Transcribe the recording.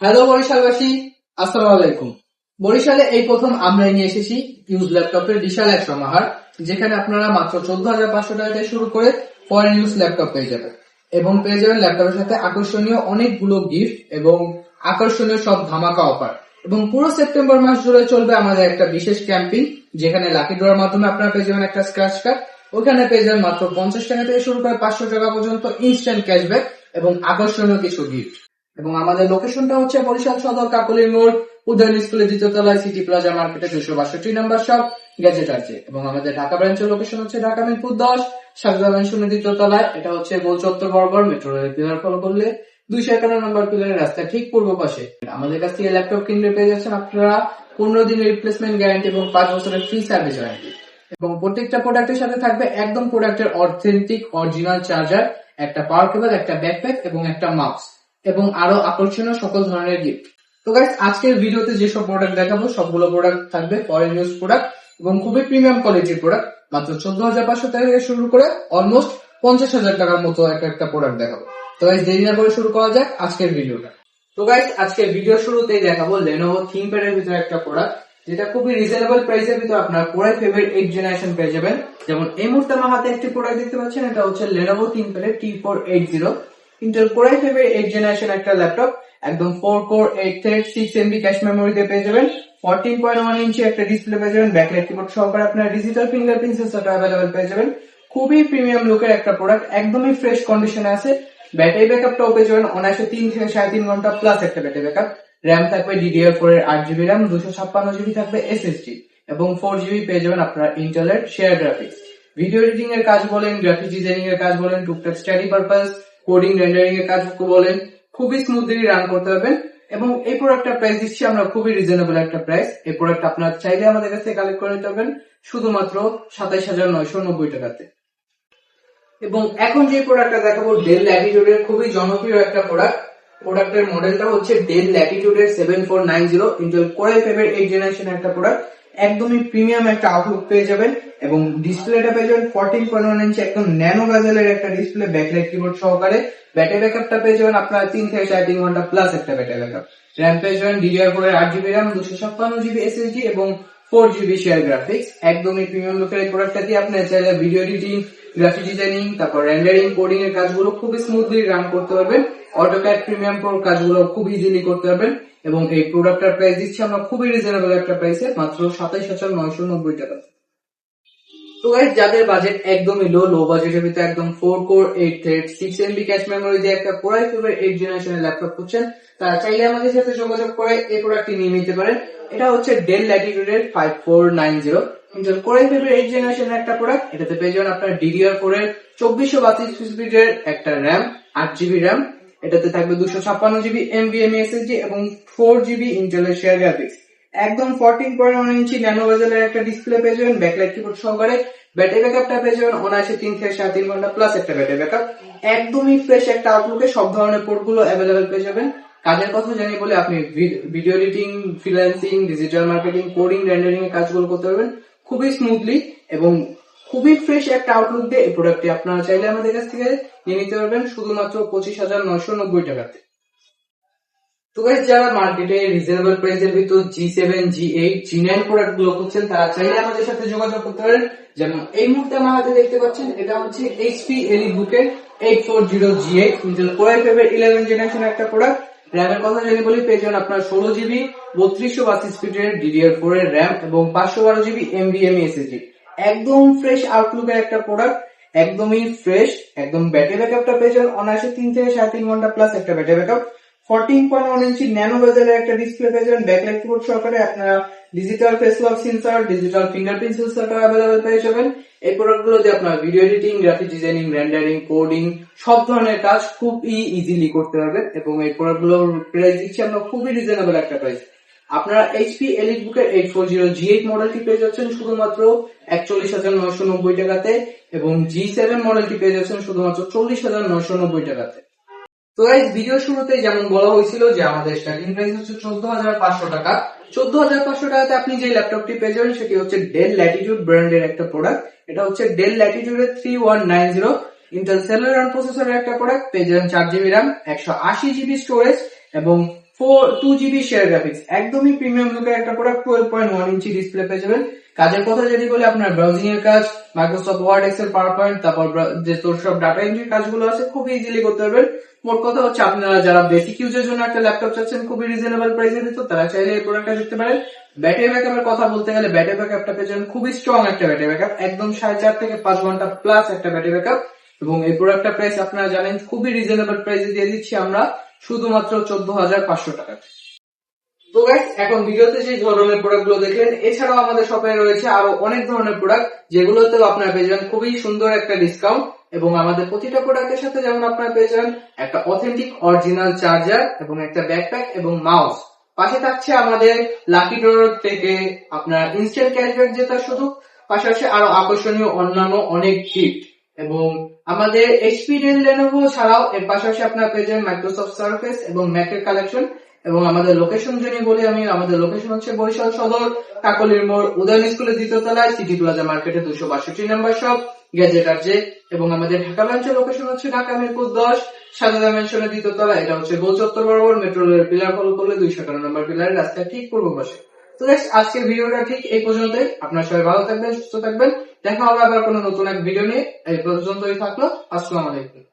Hello বরিশালবাসী, আসসালামু আলাইকুম। বরিশালে এই প্রথম আমরা নিয়ে এসেছি ইউজ ল্যাপটপের বিশাল এক সমাহার, যেখানে আপনারা মাত্র 14,500 টাকা থেকে শুরু করে ফরেন ইউজ ল্যাপটপ পেয়ে যাবেন এবং পেয়ে যাবেন ল্যাপটপের সাথে আকর্ষণীয় অনেকগুলো গিফট এবং আকর্ষণীয় সব ধামাকা অফার। এবং পুরো সেপ্টেম্বর মাস জুড়ে চলবে আমাদের একটা বিশেষ ক্যাম্পেইন, যেখানে লাকি ড্রর মাধ্যমে আপনারা পেয়ে যাবেন একটা স্ক্র্যাচ কার্ড। ওখানে পেয়ে যাবেন মাত্র 50 টাকা থেকে শুরু করে 500 টাকা পর্যন্ত ইনস্ট্যান্ট ক্যাশব্যাক এবং আকর্ষণীয় কিছু গিফট। এবং আমাদের লোকেশনটা হচ্ছে বরিশাল সদর কাকলি মোড়, উদয়ন স্কুলের দ্বিতীয় তলায়, সিটি প্লাজা মার্কেটের 262 নম্বর শপ, গ্যাজেট আছে। এবং আমাদের ঢাকা ব্রাঞ্চের লোকেশন হচ্ছে ঢাকা মিরপুর 10, শারজা ম্যানশনের দ্বিতীয় তলায়। এটা হচ্ছে গোল চত্বর বরাবর মেট্রো রেল পিলার ফলো করলে 251 নম্বর পিলারের রাস্তা ঠিক পূর্ব পাশে। আমাদের কাছ থেকে ল্যাপটপ কিনলে পেয়ে যাচ্ছেন আপনারা 15 দিনের রিপ্লেসমেন্ট গ্যারান্টি এবং 5 বছরের ফ্রি সার্ভিস ওয়ারেন্টি। এবং প্রত্যেকটা প্রোডাক্টের সাথে থাকবে একদম প্রোডাক্টের অথেন্টিক অরিজিনাল চার্জার, একটা পাওয়ার কেবল, একটা ব্যাকপ্যাক এবং একটা মাউস, এবং আরো আকর্ষণীয় সকল ধরনের গিফট। তো গাইস, আজকের ভিডিওতে যেসব প্রোডাক্ট দেখাবো সবগুলো প্রোডাক্ট থাকবে ফরেন ইউজ প্রোডাক্ট এবং খুবই প্রিমিয়াম কোয়ালিটির প্রোডাক্ট। মাত্র 14,500 টাকা থেকে শুরু করে অলমোস্ট 50,000 টাকার মতো একটা প্রোডাক্ট দেখাবো। তো গাইস, দেরি না করে শুরু করা যাক আজকের ভিডিওটা। তো গাইস, আজকের ভিডিও শুরুতেই দেখাবো Lenovo ThinkPad এর ভিতরে একটা প্রোডাক্ট, যেটা খুবই রিজনেবল প্রাইসের ভিতরে আপনার Core i5 এর 8th জেনারেশন পেয়ে যাবেন। যেমন এই মুহূর্তে আমার হাতে একটি প্রোডাক্ট দেখতে পাচ্ছেন, এটা হচ্ছে Lenovo ThinkPad এর T480 ইন্টেল Core i5 এর 8th জেনারেশন একটা ল্যাপটপ। একদম 4 core 8 thread 6 MB cache memory দিয়ে পেয়ে যাবেন। 14.1 ইঞ্চি একটা ডিসপ্লে পেয়ে যাবেন। ব্যাকলাইট কিবোর্ড সহকারে আপনার ডিজিটাল ফিঙ্গারপ্রিন্ট সেন্সরটা अवेलेबल পেয়ে যাবেন। খুবই প্রিমিয়াম লুকের একটা প্রোডাক্ট, একদমই ফ্রেশ কন্ডিশনে আছে। ব্যাটারি ব্যাকআপটাও পেয়ে যাবেন অনায়াসে 3 থেকে 3.5 ঘন্টা প্লাস একটা ব্যাটারি ব্যাকআপ। র‍্যাম থাকবে DDR4 এর 8GB র‍্যাম, 256GB থাকবে SSD এবং 4GB পেয়ে যাবেন আপনারা ইন্টেলের শেয়ার গ্রাফিক্স। ভিডিও এডিটিং এর কাজ বলেন, গ্রাফিক্স ডিজাইনিং এর কাজ বলেন, টুকটাক স্টাডি পারপাস, কোডিং রেন্ডারিং এর কাজ বলেন, খুবই স্মুথলি রান করতে পারবেন। এবং এই প্রোডাক্টটা প্রাইস দিচ্ছি আমরা খুবই রিজনেবল একটা প্রাইস। এই প্রোডাক্ট আপনারা চাইলে আমাদের কাছ থেকে কালেক্ট করে নিতে পারবেন শুধুমাত্র 27,990 টাকাতে। এবং এখন যে প্রোডাক্টটা দেখাবো ডেল ল্যাটিটিউড এর খুবই জনপ্রিয় একটা প্রোডাক্ট। প্রোডাক্টের মডেলটা হচ্ছে ডেল ল্যাটিটিউড এর 7490 ইন্টেল কোর i5 এর 8th জেনারেশন একটা প্রোডাক্ট। একদমই প্রিমিয়াম একটা আউটলুক পেয়ে যাবেন এবং ডিসপ্লেটা পেয়ে যাবেন 14.1 ইঞ্চি একদম ন্যানো বেজেলের একটা ডিসপ্লে, ব্যাকলাইট কিবোর্ড সহকারে। ব্যাটারি ব্যাকআপটা পেয়ে যাবেন আপনারা 3 থেকে 3.5 ঘন্টা প্লাস একটা ব্যাটারি ব্যাকআপ। র‍্যাম পেয়ে যাবেন DDR4 এর 8GB র‍্যাম, 256GB SSD এবং 4GB শেয়ার গ্রাফিক্স। একদমই প্রিমিয়াম লুকের এই প্রোডাক্টটা দিয়ে আপনি চাইলে ভিডিও এডিটিং, গ্রাফিক ডিজাইনিং, তারপর রেন্ডারিং, কোডিং এর কাজগুলো খুবই স্মুথলি রান করতে পারবেন। অটোক্যাড প্রিমিয়াম প্রো কাজগুলো খুব ইজিলি করতে পারবেন। এবং এই প্রোডাক্টটার প্রাইস দিচ্ছি আমরা খুবই রিজনেবল একটা প্রাইসে, মাত্র 27,990 টাকা। তো গাইস, যাদের বাজেট একদমই লো বাজেটের ভিতরে একদম 4 core 8 thread 6 MB cache memory দিয়ে একটা Core i5 এর 8th জেনারেশনের ল্যাপটপ খুঁজছেন, তারা চাইলে আমাদের সাথে যোগাযোগ করে এই প্রোডাক্টটি নিয়ে নিতে পারেন। এটা হচ্ছে ডেল ল্যাটিটিউড এর 5490 ইন্টেল Core i5 এর 8th জেনারেশনের একটা প্রোডাক্ট। এটাতে পেয়ে যাবেন আপনার DDR4 এর 2432GB এর একটা র‍্যাম, 8GB র‍্যাম। এটাতে থাকবে 256GB NVMe SSD এবং 4GB ইন্টেলের শেয়ার গ্রাফিক্স। একদম 14.1 ইঞ্চি ন্যানো বেজেলের একটা ডিসপ্লে পেয়ে যাবেন, ব্যাকলাইট কিবোর্ড সহকারে। ব্যাটারি ব্যাকআপটা পেয়ে যাবেন অনায়াসে 3 থেকে 3.5 ঘন্টা প্লাস একটা ব্যাটারি ব্যাকআপ। একদমই ফ্রেশ একটা আউটলুকে সব ধরনের পোর্টগুলো अवेलेबल পেয়ে যাবেন। কাজের কথা জানি বলে আপনি video editing, freelancing, digital marketing, coding, rendering এর কাজগুলো করতে পারবেন খুবই স্মুথলি এবং খুবই ফ্রেশ একটা আউটলুক দিয়ে এই প্রোডাক্টটি আপনারা চাইলে আমাদের কাছ থেকে নিয়ে নিতে পারবেন শুধুমাত্র 25,990 টাকাতে। তো গাইস, যারা মার্কেটে রিজনেবল প্রাইসের ভিতর G7, G8, G9 প্রোডাক্ট গুলো খুঁজছেন, তারা চাইলে আমাদের সাথে যোগাযোগ করতে পারেন। যেমন এই মুহূর্তে আমার হাতে দেখতে পাচ্ছেন, এটা হচ্ছে HP EliteBook এর 840G8 ইন্টেল Core i5 এর 11th জেনারেশন একটা প্রোডাক্ট। র‍্যামের কথা জানি বলি পেয়ে যাবেন আপনার 16GB 3232 এর DDR4 এর র‍্যাম এবং 512GB NVMe SSD। একদম ফ্রেশ আউটলুকের একটা প্রোডাক্ট, একদমই ফ্রেশ। একদম ব্যাটারি ব্যাকআপটা পেয়ে যাবেন অনায়াসে 3 থেকে 3.5 ঘন্টা প্লাস একটা ব্যাটারি ব্যাকআপ। 14.1 ইঞ্চি ন্যানো বেজেলের একটা ডিসপ্লে পেয়ে যাবেন, ব্যাকলাইট কিবোর্ড সহকারে। আপনারা digital face lock sensor, digital fingerprint সেন্সরটা अवेलेबल পেয়ে যাবেন। এই প্রোডাক্টগুলো দিয়ে আপনারা video editing, graphic designing, rendering, coding সব ধরনের কাজ খুব ইজিলি করতে পারবেন। এবং এই প্রোডাক্টগুলোর প্রাইস দিচ্ছি আমরা খুবই রিজনেবল একটা প্রাইস। আপনারা HP EliteBook এর 840G8 মডেলটি পেয়ে যাচ্ছেন শুধুমাত্র 41,990 টাকাতে এবং G7 মডেলটি পেয়ে যাচ্ছেন শুধুমাত্র 40,990 টাকাতে। তো গাইস, ভিডিও শুরুতে যেমন বলা হয়েছিল যে আমাদের স্টার্টিং প্রাইস হচ্ছে 14,500 টাকা। 14,500 টাকাতে আপনি যে ল্যাপটপটি পেয়ে যাবেন সেটি হচ্ছে ডেল ল্যাটিটিউড ব্র্যান্ডের একটা প্রোডাক্ট। এটা হচ্ছে ডেল ল্যাটিটিউড এর 3190 ইন্টেল সেলুলার প্রসেসরের একটা প্রোডাক্ট। পেয়ে যাবেন 4GB র‍্যাম, 128GB স্টোরেজ এবং 2GB শেয়ার গ্রাফিক্স, একদমই প্রিমিয়াম লুকের একটা প্রোডাক্ট। 12.1 ইঞ্চি ডিসপ্লে পেয়ে যাবেন। কাজের কথা যদি বলি, আপনার ব্রাউজিং এর কাজ, Microsoft Word, Excel, PowerPoint, তারপর যে তোর সব ডাটা এন্ট্রির কাজগুলো আছে খুব ইজিলি করতে পারবেন। মোট কথা হচ্ছে, আপনারা যারা বেসিক ইউজের জন্য একটা ল্যাপটপ চাচ্ছেন খুবই রিজনেবল প্রাইসে দিত, তারা চাইলে এই প্রোডাক্টটা দেখতে পারেন। ব্যাটারি ব্যাকআপের কথা বলতে গেলে, ব্যাটারি ব্যাকআপটা পেয়ে যাবেন খুবই স্ট্রং একটা ব্যাটারি ব্যাকআপ, একদম 4.5 থেকে 5 ঘন্টা প্লাস একটা ব্যাটারি ব্যাকআপ। এবং এই প্রোডাক্টটা প্রাইস আপনারা জানেন খুবই রিজনেবল প্রাইসে দিয়ে দিচ্ছি আমরা, শুধুমাত্র 14,500 টাকা। তো গাইস, এখন ভিডিওতে যে ধরনের প্রোডাক্ট গুলো দেখলেন, এছাড়াও আমাদের শপে রয়েছে আরো অনেক ধরনের প্রোডাক্ট, যেগুলোতেও আপনারা পেয়ে যাবেন খুবই সুন্দর একটা ডিসকাউন্ট। এবং আমাদের প্রতিটা প্রোডাক্টের সাথে যেমন আপনারা পেয়ে যাবেন একটা অথেন্টিক অরিজিনাল চার্জার এবং একটা ব্যাকপ্যাক এবং মাউস। পাশে থাকছে আমাদের লাকি ড্র থেকে আপনার ইনস্ট্যান্ট ক্যাশব্যাক জেতার সুযোগ, পাশাপাশি আরো আকর্ষণীয় অন্যান্য অনেক গিফট। এবং আমাদের এইচপি ডেল লেনোভো ছাড়াও এর পাশাপাশি আপনারা পেয়ে যাবেন মাইক্রোসফট সার্ফেস এবং ম্যাকের কালেকশন। এবং আমাদের লোকেশন যদি বলি, আমাদের লোকেশন হচ্ছে বরিশাল সদর, কাকলির মোড়, উদয়ন স্কুলের দ্বিতীয় তলায়, সিটি প্লাজা মার্কেটে 262 নাম্বার শপ, গ্যাজেট আরজে। এবং আমাদের ঢাকা ব্রাঞ্চের লোকেশন হচ্ছে ঢাকা মিরপুর 10, সাজাদা ম্যানশনের দ্বিতীয় তলা। এটা হচ্ছে গোল চত্বর বরাবর মেট্রো রেলের পিলার ফলো করলে 218 নম্বর পিলারের রাস্তায় ঠিক পূর্ব পাশে। তো গাইস, আজকের ভিডিওটা ঠিক এই পর্যন্তই। আপনারা সবাই ভালো থাকবেন, সুস্থ থাকবেন। দেখা হবে আবার কোনো নতুন এক ভিডিও নিয়ে। এই পর্যন্তই থাকলো। আসসালামু আলাইকুম।